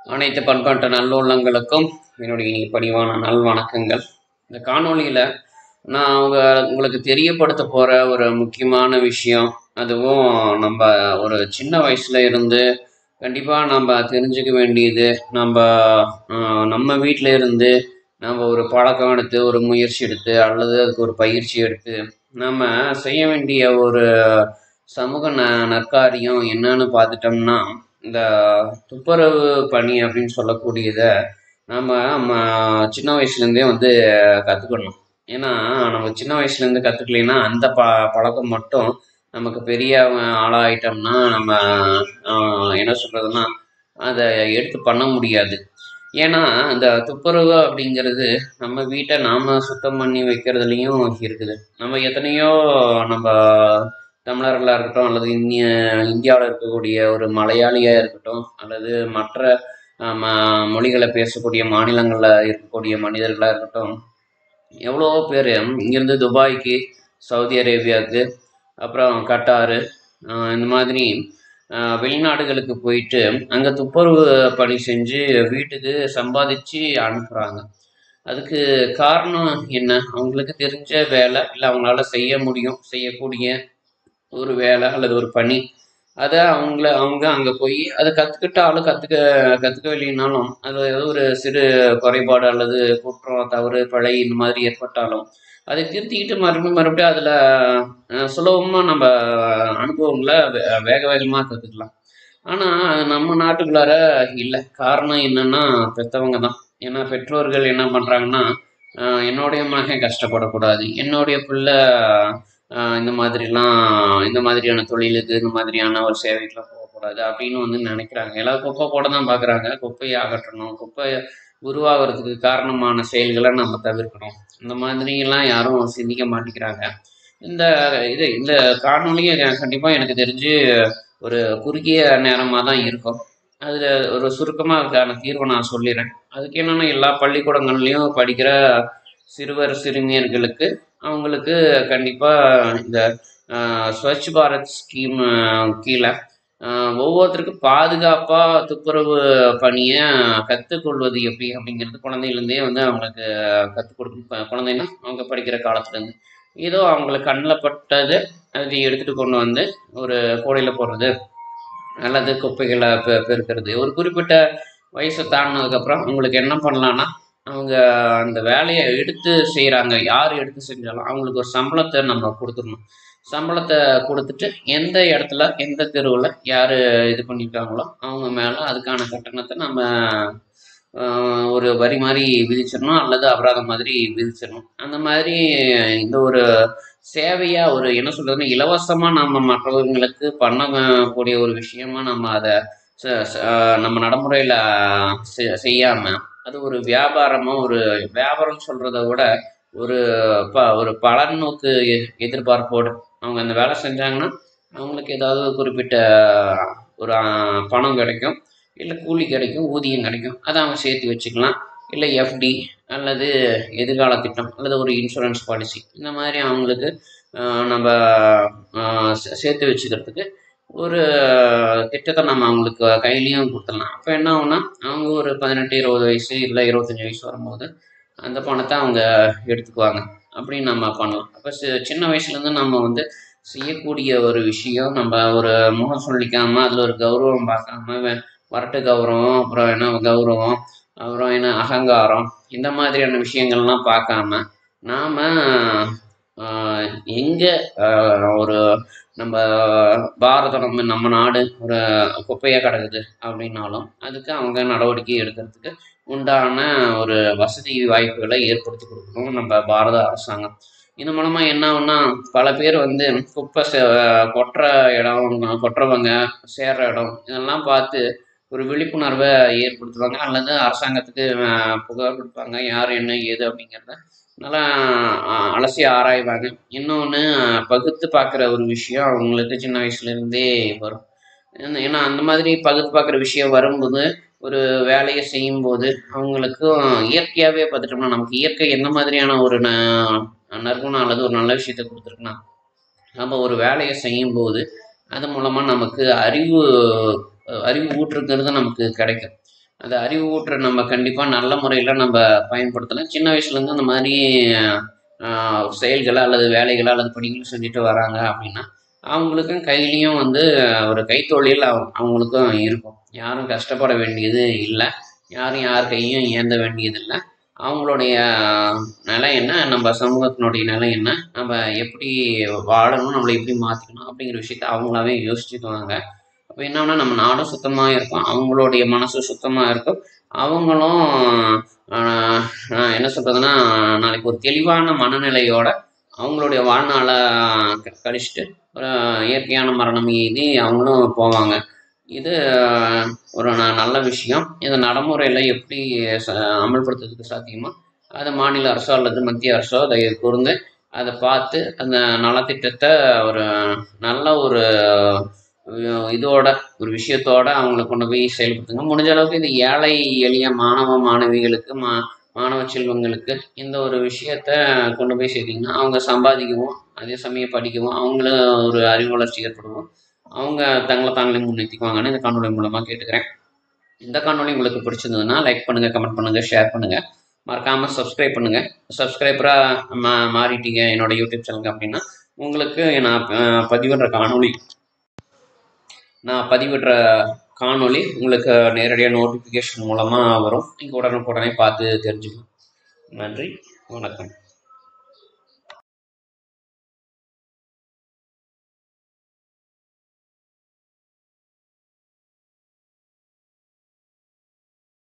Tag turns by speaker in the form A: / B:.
A: அனைத்து பண்பாட்டு நல்லுள்ளங்களுக்கும் என்னுடைய பணிவான நல்வணக்கங்கள். இந்த காணொளியில் நான் உங்களுக்கு தெரியப்படுத்த போகிற ஒரு முக்கியமான விஷயம், அதுவும் நம்ம ஒரு சின்ன வயசுல இருந்து கண்டிப்பாக நம்ம தெரிஞ்சுக்க வேண்டியது. நம்ம வீட்டில் இருந்து நம்ம ஒரு பழக்கம் எடுத்து, ஒரு முயற்சி எடுத்து, அல்லது அதுக்கு ஒரு பயிற்சி எடுத்து நம்ம செய்ய வேண்டிய ஒரு சமூக நற்காரியம் என்னன்னு பார்த்துட்டோம்னா, இந்த துப்புரவு பணி அப்படின்னு சொல்லக்கூடியதை நம்ம சின்ன வயசுலேருந்தே கற்றுக்கணும். ஏன்னா நம்ம சின்ன வயசுலேருந்து கற்றுக்கலைன்னா அந்த பழக்கம் மட்டும் நமக்கு பெரிய ஆளாயிட்டோம்னா நம்ம என்ன சொல்கிறதுனா அதை எடுத்து பண்ண முடியாது. ஏன்னா இந்த துப்புரவு அப்படிங்கிறது நம்ம வீட்டை நாம் சுத்தம் பண்ணி வைக்கிறதுலையும் இருக்குது. நம்ம எத்தனையோ நம்ம தமிழர்களாக இருக்கட்டும், அல்லது இந்தியாவில் இருக்கக்கூடிய ஒரு மலையாளியாக இருக்கட்டும், அல்லது மற்ற மொழிகளை பேசக்கூடிய மாநிலங்களில் இருக்கக்கூடிய மனிதர்களாக இருக்கட்டும், எவ்வளோ பேர் இங்கேருந்து துபாய்க்கு, சவுதி அரேபியாவுக்கு, அப்புறம் கட்டாரு, இந்த மாதிரி வெளிநாடுகளுக்கு போயிட்டு அங்கே துப்புரவு பணி செஞ்சு வீட்டுக்கு சம்பாதிச்சு அனுப்புகிறாங்க. அதுக்கு காரணம் என்ன? அவங்களுக்கு தெரிஞ்ச வேலை, இல்லை அவங்களால செய்யக்கூடிய ஒரு வேலை அல்லது ஒரு பணி. அதை அவங்க அங்கே போய் அதை கற்றுக்கிட்டாலும் கற்றுக்கவில்லைனாலும் அது ஏதோ ஒரு சிறு குறைபாடு அல்லது குற்றம், தவறு, பிழை இந்த மாதிரி ஏற்பட்டாலும் அதை திருத்திக்கிட்டு மறுபடியும் அதில் சுலபமாக நம்ம அனுபவங்களை வேக வேகமாக கற்றுக்கலாம். ஆனால் நம்ம நாட்டுக்குள்ளார இல்லை. காரணம் என்னன்னா பெற்றவங்க தான். ஏன்னா பெற்றோர்கள் என்ன பண்ணுறாங்கன்னா, என்னுடைய மகன் கஷ்டப்படக்கூடாது, என்னுடைய பிள்ளை இந்த மாதிரியான தொழிலுக்கு, இந்த மாதிரியான ஒரு சேவைக்கெலாம் போகக்கூடாது அப்படின்னு நினைக்கிறாங்க. எல்லாரும் குப்பை போட தான் பார்க்குறாங்க. குப்பையை அகற்றணும், குப்பையை உருவாகிறதுக்கு காரணமான செயல்களை நம்ம தவிர்க்கணும். இந்த மாதிரிலாம் யாரும் சிந்திக்க மாட்டேங்கிறாங்க. இந்த காணொலியை கண்டிப்பாக எனக்கு தெரிஞ்சு ஒரு குறுகிய நேரமாக தான் இருக்கும். அதில் ஒரு சுருக்கமாக அதுக்கான தீர்வை நான் சொல்லிடுறேன். அதுக்கு என்னென்னா, எல்லா பள்ளிக்கூடங்கள்லேயும் படிக்கிற சிறுவர் சிறுமியர்களுக்கு அவங்களுக்கு கண்டிப்பாக இந்த ஸ்வச் பாரத் ஸ்கீம் கீழே ஒவ்வொருத்தருக்கும் பாதுகாப்பாக துப்புரவு பணியை கற்றுக்கொள்வது எப்படி அப்படிங்கிறது குழந்தையிலேருந்தே அவங்களுக்கு கற்றுக் கொடுக்கணும். குழந்தைன்னா அவங்க படிக்கிற காலத்துலேருந்து ஏதோ அவங்களுக்கு கண்ணில் பட்டது அதை எடுத்துகிட்டு கொண்டு வந்து ஒரு கூடையில் போடுறது அல்லது குப்பைகளை பெருக்கிறது. ஒரு குறிப்பிட்ட வயசை தாண்டினதுக்கப்புறம் அவங்களுக்கு என்ன பண்ணலான்னா, அவங்க அந்த வேலையை எடுத்து செய்கிறாங்க, யார் எடுத்து செஞ்சாலும் அவங்களுக்கு ஒரு சம்பளத்தை நம்ம கொடுத்துடணும். சம்பளத்தை கொடுத்துட்டு எந்த இடத்துல, எந்த தெருவில் யார் இது பண்ணியிருக்காங்களோ அவங்க மேலே அதுக்கான கட்டணத்தை நம்ம ஒரு வரி மாதிரி விதிச்சிடணும், அல்லது அபராதம் மாதிரி விதிச்சிடணும். அந்த மாதிரி இந்த ஒரு சேவையாக ஒரு என்ன சொல்கிறதுன்னா, இலவசமாக நம்ம மற்றவர்களுக்கு பண்ணக்கூடிய ஒரு விஷயமா நம்ம அதை நம்ம நடைமுறையில் செய்யாமல் அது ஒரு வியாபாரமாக, ஒரு வியாபாரம் சொல்கிறத விட ஒரு பலநோக்கு எதிர்பார்ப்போடு அவங்க அந்த வேலை செஞ்சாங்கன்னா அவங்களுக்கு ஏதாவது குறிப்பிட்ட ஒரு பணம் கிடைக்கும், இல்லை கூலி கிடைக்கும், ஊதியம் கிடைக்கும். அதை அவங்க சேர்த்து வச்சுக்கலாம். இல்லை எஃப்டி அல்லது எதிர்கால திட்டம் அல்லது ஒரு இன்சூரன்ஸ் பாலிசி, இந்த மாதிரி அவங்களுக்கு நம்ம சேர்த்து வச்சுக்கிறதுக்கு ஒரு திட்டத்தை நம்ம அவங்களுக்கு கையிலையும் கொடுத்துடலாம். அப்போ என்ன ஆகும்னா, அவங்க ஒரு 18-20 வயசு இல்லை 25 வயசு வரும்போது அந்த பணத்தை அவங்க எடுத்துக்குவாங்க. அப்படின்னு நம்ம பண்ணலாம். அப்போ சின்ன வயசுலேருந்து நம்ம செய்யக்கூடிய ஒரு விஷயம், நம்ம ஒரு முகம் சொல்லிக்காமல் அதில் ஒரு கௌரவம் பார்க்காம, வரட்டு கௌரவம், அப்புறம் என்ன கௌரவம், அப்புறம் என்ன அகங்காரம், இந்த மாதிரியான விஷயங்கள்லாம் பார்க்காம நாம் எங்கே ஒரு நம்ம பாரதம், நம்ம நாடு ஒரு குப்பையாக கிடக்குது அப்படின்னாலும் அதுக்கு அவங்க நடவடிக்கை எடுக்கிறதுக்கு உண்டான ஒரு வசதி வாய்ப்புகளை ஏற்படுத்தி கொடுக்கணும் நம்ம பாரத அரசாங்கம். இது மூலமாக என்ன ஆகும்னா, பல பேர் குப்பை கொட்டுற இடம், கொட்டுறவங்க சேர்ற இடம் இதெல்லாம் பார்த்து ஒரு விழிப்புணர்வை ஏற்படுத்துவாங்க, அல்லது அரசாங்கத்துக்கு புகார் கொடுப்பாங்க, யார் என்ன ஏது அப்படிங்கிறத நல்லா அலசி ஆராய்வாங்க. இன்னொன்று, பகுத்து பார்க்குற ஒரு விஷயம் அவங்களுக்கு சின்ன வயசுலேருந்தே வரும். ஏன்னா அந்த மாதிரி பகுத்து பார்க்குற விஷயம் வரும்போது, ஒரு வேலையை செய்யும்போது அவங்களுக்கும் இயற்கையாகவே பார்த்துட்டோம்னா, நமக்கு இயற்கை எந்த மாதிரியான ஒரு நற்குணம் அல்லது ஒரு நல்ல விஷயத்தை கொடுத்துருக்குன்னா, நம்ம ஒரு வேலையை செய்யும்போது அது மூலமாக நமக்கு அறிவு ஊற்றுங்கிறது நமக்கு கிடைக்கும். அந்த அறிவு ஊற்ற நம்ம கண்டிப்பாக நல்ல முறையில் நம்ம பயன்படுத்தலாம். சின்ன வயசுலேருந்து அந்த மாதிரி செயல்களை அல்லது வேலைகளை அல்லது பணிகளை செஞ்சுட்டு வராங்க அப்படின்னா அவங்களுக்கும் கையிலையும் வந்து ஒரு கைத்தொழில் அவங்களுக்கும் இருக்கும். யாரும் கஷ்டப்பட வேண்டியது இல்லை, யாரும் யார் கையும் ஏந்த வேண்டியது இல்லை. அவங்களுடைய நிலை என்ன, நம்ம சமூகத்தினுடைய நிலை என்ன, நம்ம எப்படி வாழணும், நம்மளை எப்படி மாற்றிக்கணும் அப்படிங்கிற விஷயத்த அவங்களாவே யோசிச்சுக்குவாங்க. அப்போ என்னன்னா நம்ம நாடும் சுத்தமாக இருக்கும், அவங்களுடைய மனசு சுத்தமாக இருக்கும். அவங்களும் என்ன சொல்கிறதுனா நாளைக்கு ஒரு தெளிவான மனநிலையோட அவங்களுடைய வாழ்நாளை கழிச்சிட்டு ஒரு இயற்கையான மரணம் எய்தி அவங்களும் போவாங்க. இது ஒரு நல்ல விஷயம். இதை நடைமுறையில் எப்படி அமல்படுத்துறதுக்கு சாத்தியமோ அது மாநில அரசோ அல்லது மத்திய அரசோ அதை கூர்ந்து அதை பார்த்து அந்த நலத்திட்டத்தை ஒரு நல்ல ஒரு இதோட ஒரு விஷயத்தோட அவங்களை கொண்டு போய் செயல்படுத்துங்க. முடிஞ்ச அளவுக்கு இந்த ஏழை எளிய மாணவ மாணவிகளுக்கு மாணவ செல்வங்களுக்கு இந்த ஒரு விஷயத்த கொண்டு போய் சேர்த்திங்கன்னா அவங்க சம்பாதிக்கவும் அதே சமயம் படிக்கவும் அவங்களும் ஒரு அறிவு வளர்ச்சி ஏற்படுவோம். அவங்க தங்களை தாங்களே முன்னேற்றிக்குவாங்கன்னு இந்த காணொலி மூலமாக கேட்டுக்கிறேன். இந்த காணொலி உங்களுக்கு பிடிச்சிருந்ததுன்னா லைக் பண்ணுங்கள், கமெண்ட் பண்ணுங்கள், ஷேர் பண்ணுங்கள். மறக்காமல் சப்ஸ்கிரைப் பண்ணுங்கள். சப்ஸ்கிரைபராக மாறிட்டீங்க என்னோட யூடியூப் சேனலுக்கு அப்படின்னா உங்களுக்கு நான் பதிவிடுற காணொலி உங்களுக்கு நேரடியாக நோட்டிஃபிகேஷன் மூலமாக வரும். நீங்கள் உடனுக்குடனே பார்த்து தெரிஞ்சுக்கலாம். நன்றி, வணக்கம்.